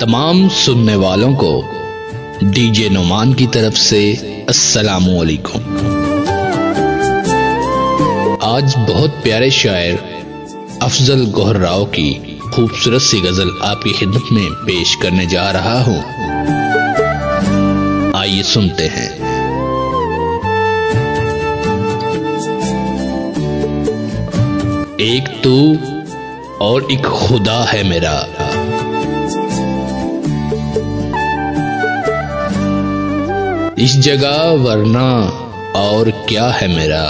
तमाम सुनने वालों को डीजे नुमान की तरफ से अस्सलामु अलैकुम। आज बहुत प्यारे शायर अफजल गौहर राव की खूबसूरत सी गजल आपकी खिदमत में पेश करने जा रहा हूं। आइए सुनते हैं। एक तू और एक खुदा है मेरा, इस जगह वरना और क्या है मेरा।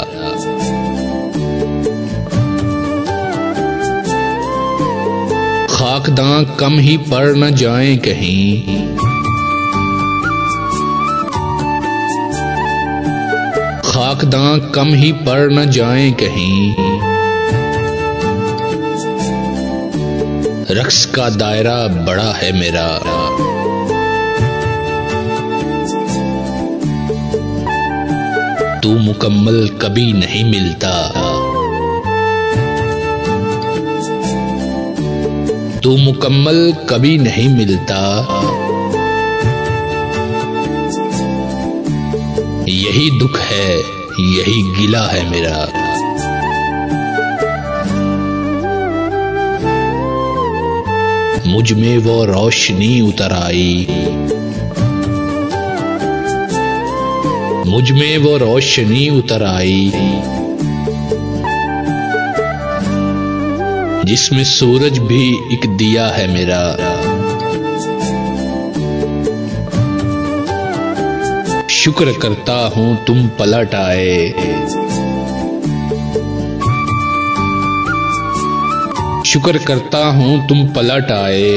खाकदां कम ही पड़ न जाएं कहीं, खाकदां कम ही पड़ न जाएं कहीं। रक्स का दायरा बड़ा है मेरा, तू मुकम्मल कभी नहीं मिलता, तू मुकम्मल कभी नहीं मिलता। यही दुख है यही गिला है मेरा। मुझ में वो रोशनी उतर आई, मुझ में वो रोशनी उतर आई, जिसमें सूरज भी एक दिया है मेरा। शुक्र करता हूं तुम पलट आए, शुक्र करता हूं तुम पलट आए।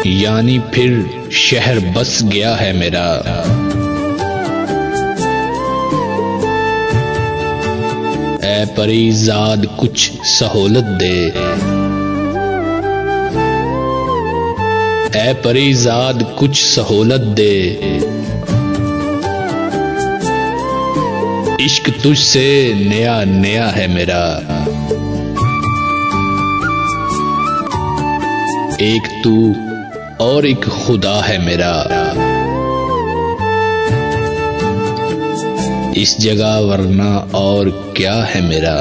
यानी फिर शहर बस गया है मेरा। ऐ परीज़ाद कुछ सहूलत दे, ऐ परीज़ाद कुछ सहूलत दे। इश्क तुझसे नया नया है मेरा। एक तू और एक खुदा है मेरा, इस जगह वरना और क्या है मेरा।